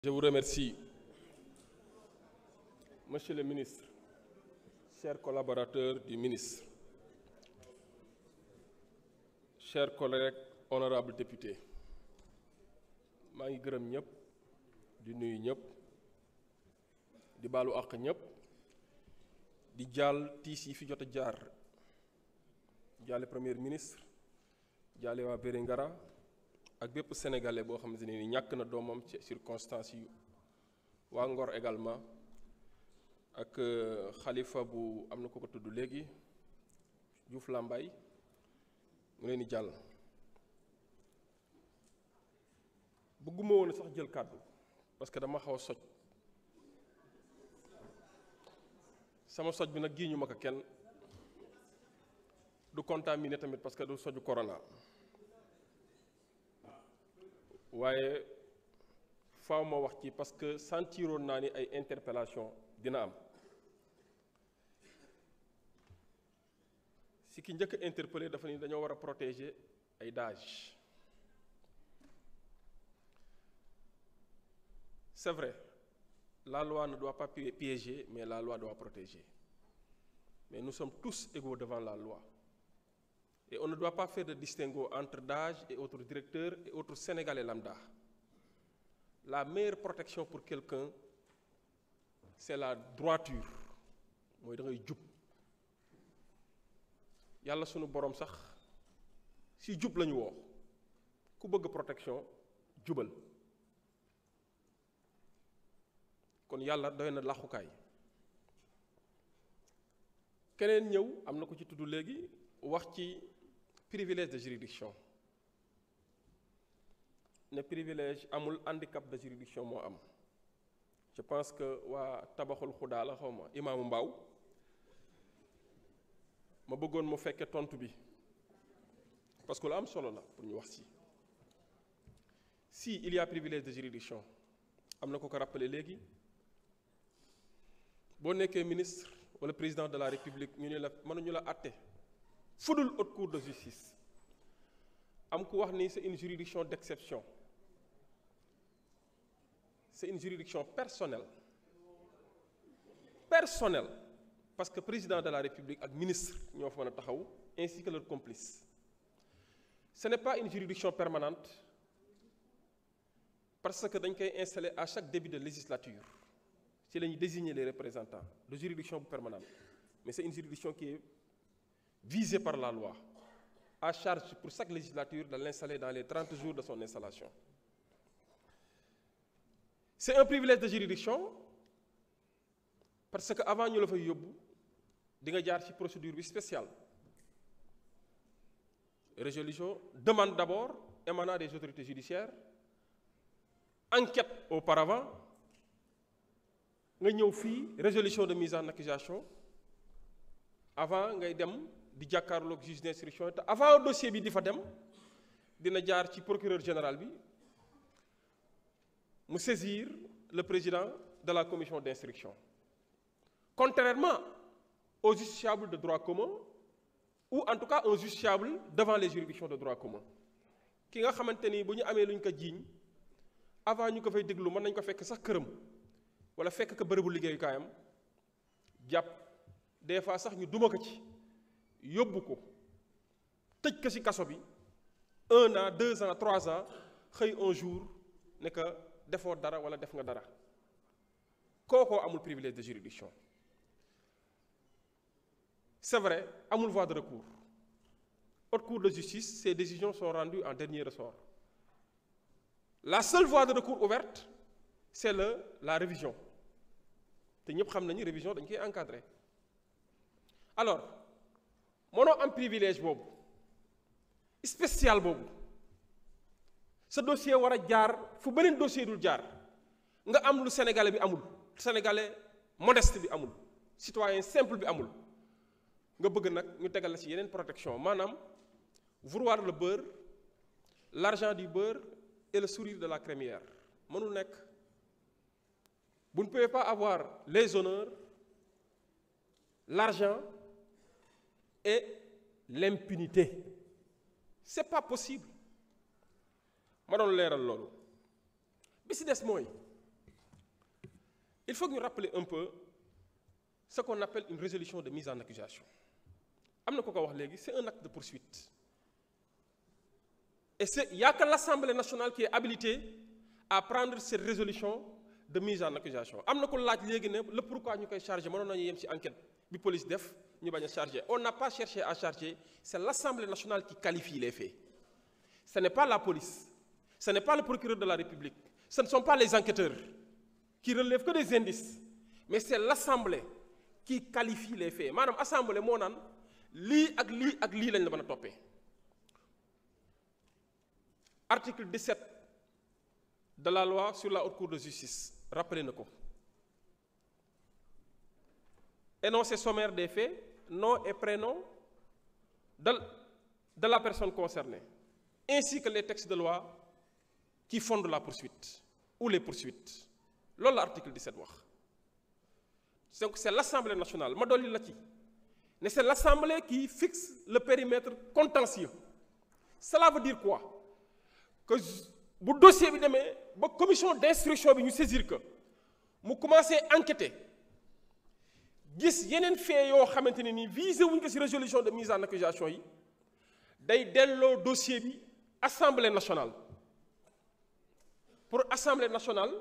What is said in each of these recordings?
Je vous remercie, Monsieur le ministre, chers collaborateurs du ministre, chers collègues, honorables députés. maa ngi gërëm ñëpp di nuyu ñëpp di baalu àq ñëpp di jaal tiis yi fi jot a jaar jaale premier ministre jaale waa Vélingara ak bépp sénégalais boo xamante ne ni ñàkk na doomam ci circonstances yi waa Ngor également ak xalifa bu am na ko tudd léegi Diouf Lambaye mu leen di jàll. bëgguma woon sax jël kàddu parce que dama xaw a soj sama soj bi nag gii ñu ma ko kenn du contaminé tamit parce que du soju corona waaye faaw ma wax ci parce que sentiroon naa ni ay interpellation dina am si ki njëkk a interpellé dafa ni dañoo war a protéger ay dages. C'est vrai, la loi ne doit pas piéger, mais la loi doit protéger. Mais nous sommes tous égaux devant la loi. Et on ne doit pas faire de distinguo entre d'âge et autres directeurs et autres Sénégalais lambda. La meilleure protection pour quelqu'un, c'est la droiture. mooy da ngay jub yàlla sunu borom sax si jub la ñu woo ku bëgg protection jubal. kon yàlla doy na laxukaay keneen ñëw am na ko ci tudd léegi wax ci privilège de juridiction ne privilège amul handicap de juridiction moo am je pense que waa tabaxul xudaa la xaw ma imaamu Mbaaw ma bëggoon mu fekke tontu bi parce que lu am solo la pour ñu wax si il y a privilège de juridiction am na ko rappelé léegi boo nekkee ministre wala président de la république ñu ne la mënuñu la àtte fudul haute cour de justice am ku wax ni c'est une juridiction d'exception c'est une juridiction personnelle parce que président de la république ak ministre ñoo fa mën a taxaw ainsi que leurs complices ce n'est pas une juridiction permanente parce que dañ koy installer à chaque début de législature ci la ñuy désigner les représentants de juridiction permanente mais c'est une juridiction qui est visée par la loi à charge pour chaque législature de l'installer dans les 30 jours de son installation. C'est un privilège de juridiction parce que avant ñu la fay yóbbu di nga jaar ci procédure bi spéciale résolution demande d'abord émanant des autorités judiciaires enquête auparavant nga ñëw fii résolution de mise en accusation avant ngay dem di jàkkaarloog juge d'instruction te avant dossier bi di fa dem dina jaar ci procureur général bi mu saisir le président de la commission d'instruction contrairement aux justiciables de droit commun ou en tout cas un justiciable devant les juridictions de droit commun ki nga xamante ni bu ñu amee lu ñu ko jiiñ avant ñu ko fay déglu mën nañ ko fekk sax këram wala fekk ko bërëbu liggéeyukaayam jàpp des fois sax ñu duma ko ci yóbbu ko tëj ko ci kaso bi 1 an 2 ans 3 ans xëy un jour ne que defoo dara wala def nga dara kookoo amul privilège de juridiction c'est vrai amul voie de recours haute cour de justice ces décisions sont rendues en dernier ressort la seule voie de recours ouverte c'est la révision te ñëpp xam nañu révision dañ koy encadrer alors mënoo am privilège boobu spécial boobu sa dossier war a jaar fu beneen dossier dul jaar nga am lu sénégalais bi amul sénégalais modeste bi amul citoyen simple bi amul nga bëgg nag ñu tegal la ci yeneen protection maanaam vouloir le beurre l'argent du beurre et le sourire de la crémière mënul nekk. Vous ne pouvez pas avoir les honneurs, l'argent et l'impunité. C'est pas possible. ma doon leeral loolu bi si des mooy il faut que nous rappeler un peu ce qu'on appelle une résolution de mise en accusation. C'est un acte de poursuite. Et il n'y a que l'Assemblée nationale qui est habilitée à prendre cette résolution de mise en accusation. Le pourquoi nous avons chargé, enquête, la police def, nous avons chargé. On n'a pas cherché à charger, c'est l'Assemblée nationale qui qualifie les faits. Ce n'est pas la police, ce n'est pas le procureur de la République, ce ne sont pas les enquêteurs qui relèvent que des indices, mais c'est l'Assemblée qui qualifie les faits. Madame Assemblée, mon nan, li ak li lañ la mëna topé. Article 17 de la loi sur la haute cour de justice, rappelez-nous. Énoncé sommaire des faits, nom et prénom de la personne concernée, ainsi que les textes de loi qui fondent la poursuite ou les poursuites. C'est l'article 17. Donc c'est l'Assemblée nationale. Mais c'est l'Assemblée qui fixe le périmètre contentieux. Cela veut dire quoi? Que le dossier de la commission d'instruction nous saisir que nous commençons à enquêter. Gis yenen fait yo xamanteni ni visé wuñ ko ci résolution de mise en accusation yi day dello dossier bi Assemblée nationale. Pour Assemblée nationale,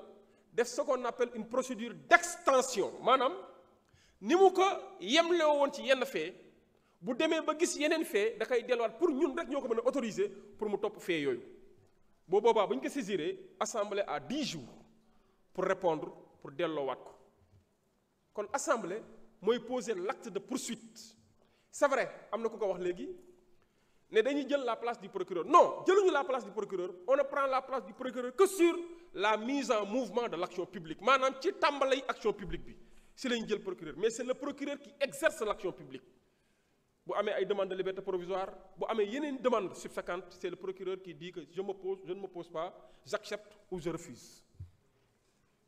def ce qu'on appelle une procédure d'extension. Manam ni mu ko yemle won ci yenn fait bu démé ba gis yenen fait da kay delluwaat pour ñun rek ñoko mëna autoriser pour mu top fait yoyu. Bo boba buñ ko saisiré, Assemblée a 10 jours pour répondre pour delloowaat ko. Kon Assemblée moy poser l'acte de poursuite. C'est vrai, amna ko wax légui né dañuy jël la place du procureur. Non, jëluñu la place du procureur, on ne prend la place du procureur que sur la mise en mouvement de l'action publique. Manam ci tambalay action publique bi. C'est lañu jël procureur, mais c'est le procureur qui exerce l'action publique. Bu amé ay demande de liberté provisoire, bu amé yeneen demande subséquente, c'est le procureur qui dit que je ne m'oppose pas, j'accepte ou je refuse.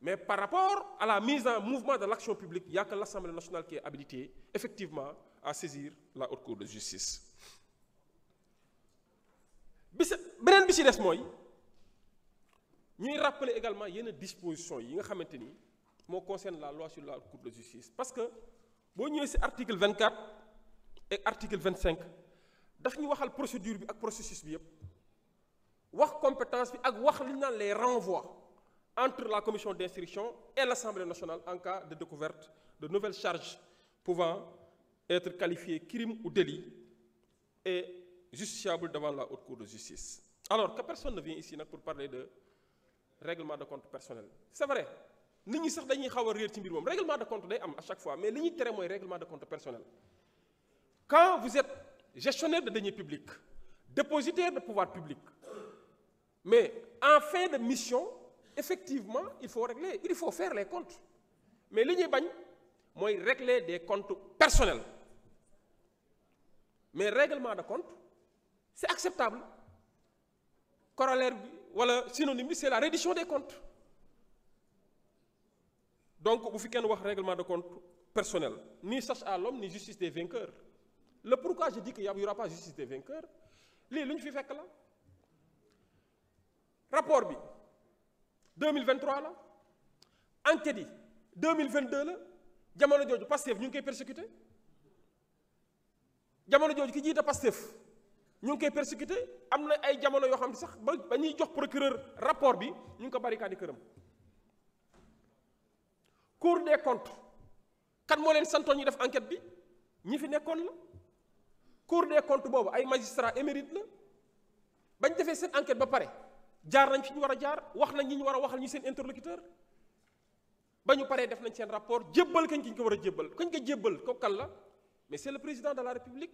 Mais par rapport à la mise en mouvement de l'action publique, il n'y a que l'Assemblée nationale qui est habilitée, effectivement, à saisir la haute cour de justice. Benen bi ci dess moy ñuy rappeler également yenn dispositions yi nga xamanteni mo concerne la loi sur la haute cour de justice parce que bo ñëwé ci article 24 et article 25 daf ñu waxal procédure bi ak processus bi yépp wax compétence bi ak wax li ñu naan les renvois entre la commission d'instruction et l'Assemblée nationale en cas de découverte de nouvelles charges pouvant être qualifiées crime ou délit et justiciable devant la haute cour de justice. Alors que personne ne vient ici pour parler de règlement de compte personnel. C'est vrai, nous sax dañuy xaw a réer ci mbir moom règlement de compte day am à chaque fois mais li ñuy tere mooy règlement de compte personnel. Quand vous êtes gestionnaire de deniers publics, dépositaire de pouvoir public, mais en fin de mission, effectivement, il faut faire les comptes. Mais li ñuy bañ mooy régler des comptes personnels. Mais règlement de compte, c'est acceptable. Corollaire, voilà, synonyme, c'est la reddition des comptes. Donc, vous faites un règlement de compte personnel. Ni chasse à l'homme, ni justice des vainqueurs. Le pourquoi je dis qu'il n'y aura pas justice des vainqueurs, c'est ce que fait là. Rapport B, 2023 là, enquête 2022 là, jamono joju Pastef ñu ngi koy persécuté. Jamono joju ki jiite Pastef ñu ngi koy persécuté am na ay jamono yoo xam ne sax ba ñuy jox procureur rapport bi ñu ngi ko barricade këram. Cour des comptes kan moo leen santoon ñu def enquête bi ñi fi nekkoon la. Cour des comptes boobu ay magistrats émérites la bañ defee seen enquête ba pare jaar nañ fi ñu war a jaar wax nañ ñi ñu war a waxal ñu seen interlocuteur ba ñu paree def nañ seen rapport jébbal kañ ki ñu ko war a jébbal kañ ko jébbal ko kan la. Mais c'est le président de la République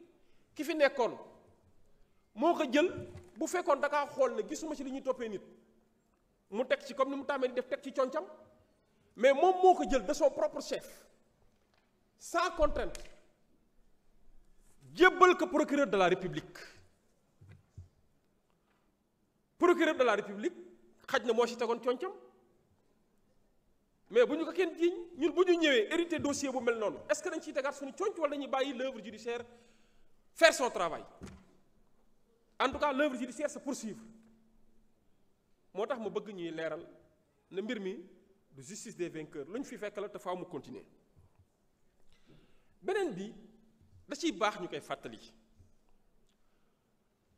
qui fi nekkoon moo ko jël bu fekkoon da kaa xool ne gisuma ci li ñuy toppee nit mu teg ci comme ni mu tàmmee di def teg ci concam mais moom moo ko jël de son propre chef sans contrainte jébbal ko procureur de la République. Procureur de la République xaj na moo ci tegoon concam mais bu ñu ko kenn jiiñ ñun bu ñu ñëwee hérité dossier bu mel noonu est-ce que dañ ciy tegaat suñu conc wala dañuy bàyyi l'œuvre judiciaire faire son travail. En tout cas l'œuvre judiciaire se poursuivre moo tax ma bëgg ñuy leeral ne mbir mi de justice des vainqueurs lu ñu fi fekk la te faaw mu continuer beneen bi da ciy baax ñu koy fàttali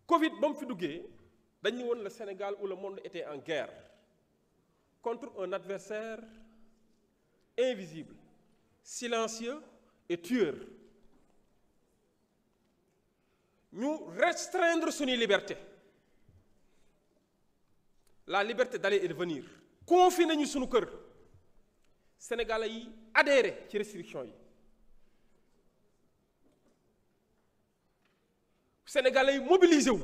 Covid ba mu fi duggee dañu woon le Sénégal où le monde était en guerre contre un adversaire invisible silencieux et tueur ñu restreindre suñuy liberté la liberté d'aller et de venir confiner ñu suñu kër sénégalais yi adhéré ci restriction yi sénégalais yi mobilisé wu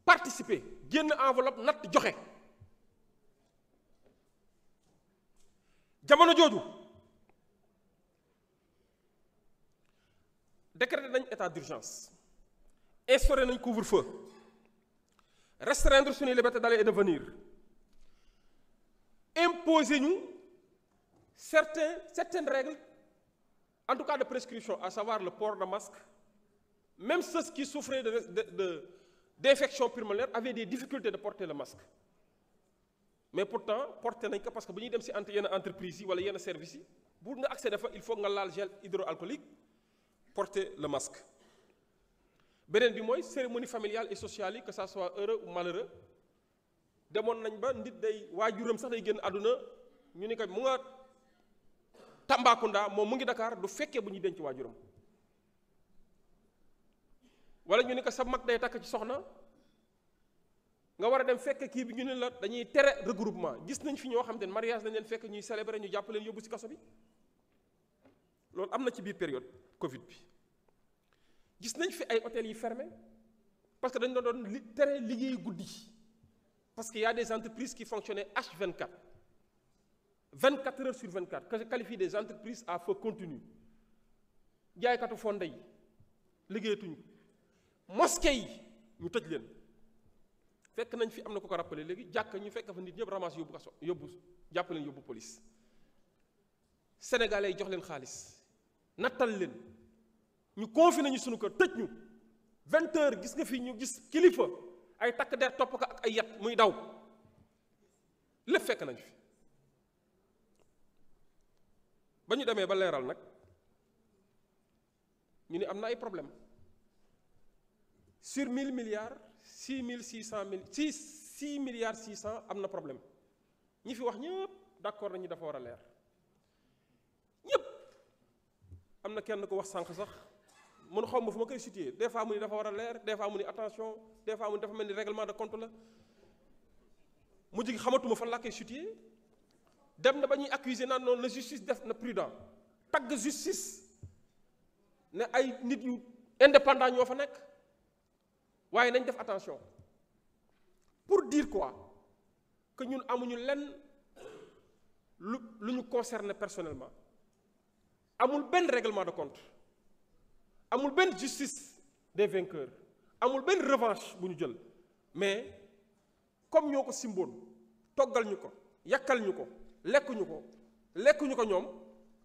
participer génn enveloppe natt joxe jamono jooju décrété nañ état d'urgence instauré nañ couvre-feu restreindre suñuy liberté d'aller et de venir imposer ñu certaines règles en tout cas de prescription à savoir le port de masque même ceux qui souffraient d'infection pulmonaire avaient des difficultés de porter le masque mais pourtant porté nañ ko parce que bu ñuy dem ci yenn entreprises yi wala yenn services yi bu nga accéder fa il faut nga laal gel hydroalcoolique porter le masque beneen bi mooy cérémonie familiale et sociale yi que ça soit heureux ou malheureux demoon nañ ba nit day waajuram sax day génn àdduna ñu ni ko mu nga Tambacounda moom mu ngi Dakar du fekkee bu ñuy denc waajuram wala ñu ni ko sa mag day takk ci soxna nga war a dem fekk kii bi ñu ne la dañuy tere regroupement gis nañ fi ñoo xam te ne mariage dañ leen fekk ñuy célébrer ñu jàpp leen yóbbu ci kaso bi loolu am na ci biir période Covid bi gis nañ fi ay hôtels yi fermé parce que dañ doon tere liggéey guddi parce que y a des entreprises qui fonctionnaient H24 24 heures sur 24 que je qualifie des entreprises à feu continu jaaykatu fonde yi liggéeyatuñu mosquée yi ñu tëj leen fekk nañ fi am na ko rappelé léegi jàkk ñu fekk fa nit ñëpp ramasse yóbbu kaso yóbbu jàpp leen yóbbu police sénégalais yi jox leen xaalis nattal leen ñu confiné ñu sunu kër tëj ñu 20 heures gis nga fi ñu gis kilifa ay takk der topp ko ak ay yat muy daw lépp fekk nañ fi ba ñu demee ba leeral nag ñu ne am na ay problème sur 1000 milliards 6 milliards 600 am na problème ñi fi wax ñëpp d'accord nañu dafa war a leer ñëpp am na kenn ko wax sànq sax mun xaw ma fu ma koy situer des fois mu ni dafa war a leer des fois mu ni attention des fois mu ni dafa mel ni règlement de compte la mujj gi xamatuma fan laa koy situer dem na ba ñuy accuser naan noonu la justice def na prudent tagg justice ne ay nit yu indépendant ñoo fa nekk waaye nañ def attention pour dire quoi que ñun amuñu lenn lu ñu concerné personnellement amul benn règlement de compte amul benn justice des vainqueurs amul benn revanche bu ñu jël mais comme ñoo ko simboon toggal ñu ko yàkkal ñu ko lekkuñu ko ñoom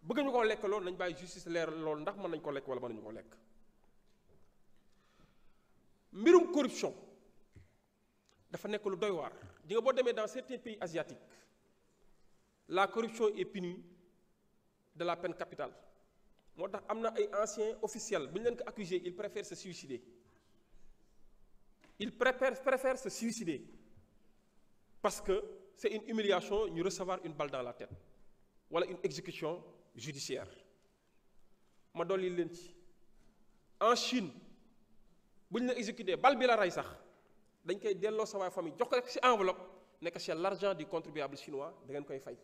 bëgg ñu ko lekk loolu nañ bàyyi justice leer loolu ndax mën nañ ko lekk wala mën nañu ko lekk mbirum corruption dafa nekk lu doy waar di nga boo demee dans certains pays asiatiques la corruption est punie de la peine capitale moo tax am na ay anciens officiels bu ñu leen ko accuser ils préfèrent se suicider parce que c'est une humiliation ñu recevoir une balle dans la tête wala une exécution judiciaire ma dolli leen ci en Chine bu ñu la exécuté bal bi la rey sax dañ koy delloo sa waay famille jox ko rek ci enveloppe nekk c'est l'argent du contribuable chinois da ngeen koy fay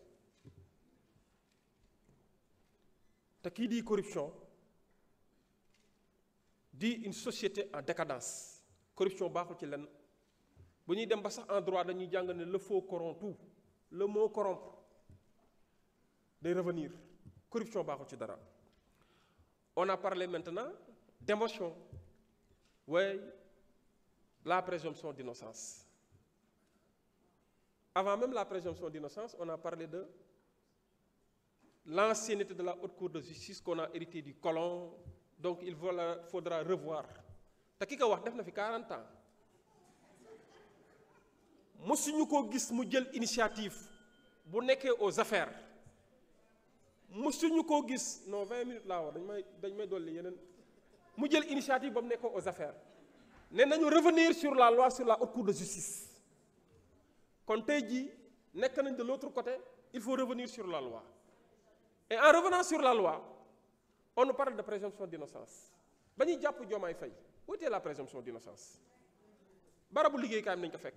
te kii di corruption di une société en décadence corruption baaxul ci lenn bu ñuy dem ba sax en droit dañuy jàng ne le faux corrompt tout le mot corrompre day revenir corruption baaxul ci dara on a parlé maintenant d'émotion ouais la présomption d'innocence avant même la présomption d'innocence on a parlé de l'ancienneté de la haute cour de justice qu'on a hérité du colon donc il faudra revoir te ki ko wax def na fi 40 ans mosuñu ko gis mu jël initiative bu nekkee aux affaires mësuñu koo gis non 20 minutes laa wax dañ may dolli yeneen mu jël initiative ba mu nekkoo aux affaires ne nañu revenir sur la loi sur la haute cour de justice kon tey jii nekk nañ de l'autre côté il faut revenir sur la loi et en revenant sur la loi on nous parle de présomption d'innocence ba ñuy jàpp Diomaye Faye où était la présomption d'innocence barabu liggéeykaayam nañ ko fekk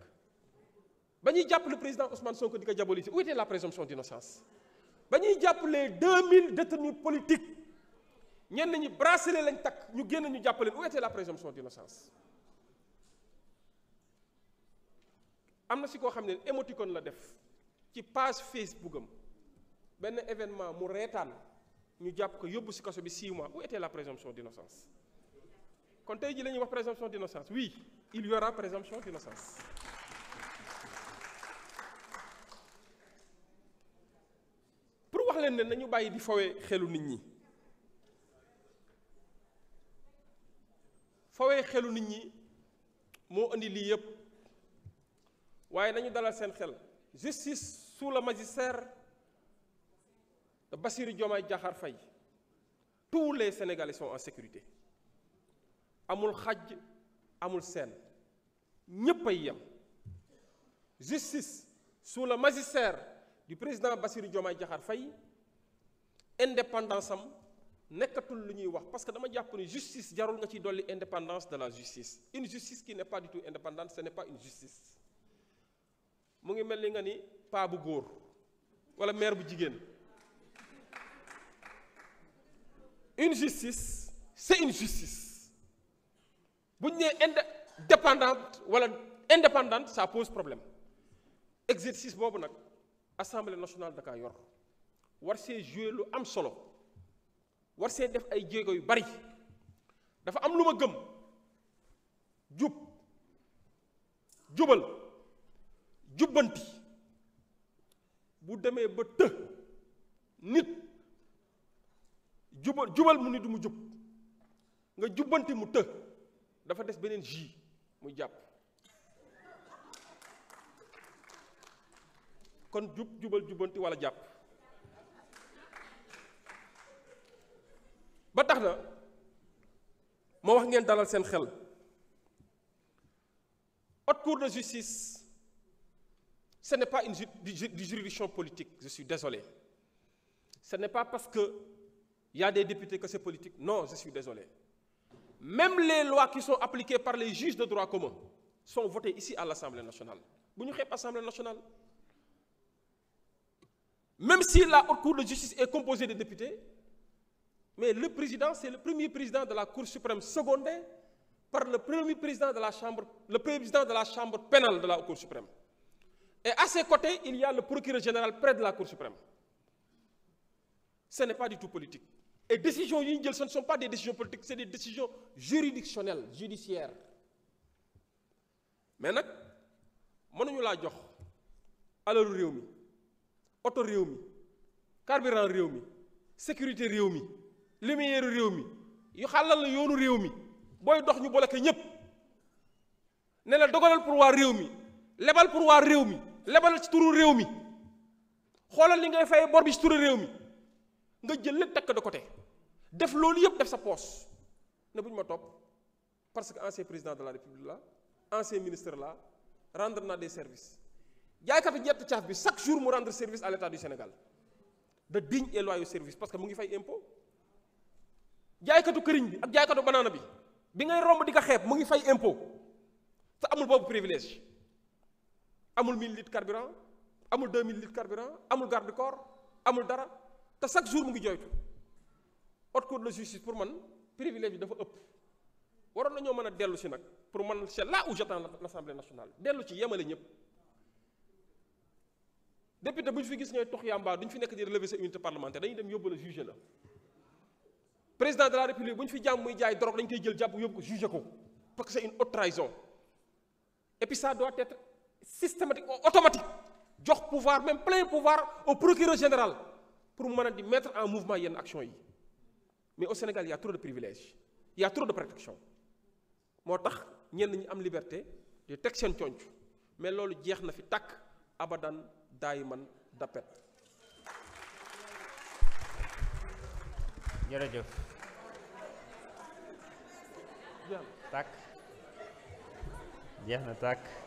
ba ñuy jàpp le président Ousmane Sonko di ko diaboliser où était la présomption d'innocence ba ñuy jàpp les 2000 détenus politiques ñenn ñi bracelet lañ takk ñu génn ñu jàppaleen où était la présomption d'innocence am na si koo xam ne émoticône la def ci page Facebook am benn événement mu reetaan ñu jàpp ko yóbbu si kaso bi 6 mois où était la présomption d'innocence kon tey ji la ñuy wax présomption d'innocence oui il y aura présomption d'innocence pour wax leen ne nañu bàyyi di fowee xelu nit ñi fowee xelu nit ñi moo indi lii yépp waaye nañu dalal seen xel justice sous le magistère de Bassirou Diomaye Diakhar Faye tous les Sénégalais sont en sécurité amul xaj amul seen ñépp ay yem justice sous le magistère du président Bassirou Diomaye Diakhar Faye indépendance am nekkatul lu ñuy wax parce que dama jàpp ni justice jarul nga ciy dolli indépendance de la justice une justice qui n'est pas du tout indépendante ce n'est pas une justice mu ngi mel ni nga ni paa bu góor wala mère bu jigéen une justice c'est une justice bu ñu nee indépendante wala indépendante ça pose problème exercice boobu nag assemblée nationale da kaa yor war see jouer lu am solo war see def ay jéego yu bari dafa am lu ma gëm jubal jubbanti bu demee ba të nit jubal mu ni du mu jub nga jubbanti mu të dafa des beneen ji muy jàpp kon jubal jubbanti walla jàpp ba tax na ma wax ngeen dalal seen xel haute cour de justice ce n'est pas une juridiction politique je suis désolé ce n'est pas parce que il y a des députés que c'est politique non je suis désolé même les lois qui sont appliquées par les juges de droit commun sont votées ici à l'Assemblée nationale bu ñu xeeb Assemblée nationale même si la haute cour de justice est composée de députés mais le président c'est le premier président de la Cour suprême secondé par le premier président de la chambre pénale de la Cour suprême et à ses côtés il y a le procureur général près de la Cour suprême ce n'est pas du tout politique et décisions yi ñu jël ce ne sont pas des décisions politiques c'est des décisions juridictionnelles judiciaires mais nag mënuñu laa jox alalu réew mi oto réew mi carburant réew mi sécurité réew mi lumière réew mi yu xàllal la yoonu réew mi booy dox ñu bloqué ñépp ne la dogalal pour waa réew mi lebal pour waa réew mi lebal ci turu réew mi xoolal li ngay fay bor bi ci turu réew mi nga jël lépp tekk de côté def loolu yépp def sa poche ne bu ñu ma topp parce que ancien président de la république la ancien ministre la rendre na des services jaaykatu ñett caaf bi chaque jour mu rendre service à l'état du Sénégal de dignes et loyaux services parce que mu ngi fay impôt jaaykatu këriñ bi ak jaaykatu banaana bi ngay romb di ko xeeb mu ngi fay impôt te amul boobu privilège amul 1000 litres carburant amul 2000 litres carburant amul garde corps amul dara te chaque jour mu ngi jooytu haute cour de justice pour man privilège bi dafa ëpp waroon nañoo mën a dellu si nag pour man c'est là où j'attends l'Assemblée nationale dellu ci yemale ñëpp député bu ñu fi gis ñooy tox yàmbaa duñu fi nekk di relever sa unité parlementaire dañuy dem yóbbu la juger la président de la république bu ñu fi jàmm muy jaay drogue dañ koy jël jàpp yóbbu ko juger ko parce que c'est une haute trahison et puis ça doit être systématique automatique jox pouvoir même plein pouvoir au procureur général pour mën a di mettre en mouvement yenn action yi mais au Sénégal il y a trop de privilèges il y a trop de protection moo tax ñenn ñi am liberté di teg seen conc mais loolu jeex na fi tàkk abadan daayiman d'appel. jërëjëf. Bien. Takk. jeex na tàkk.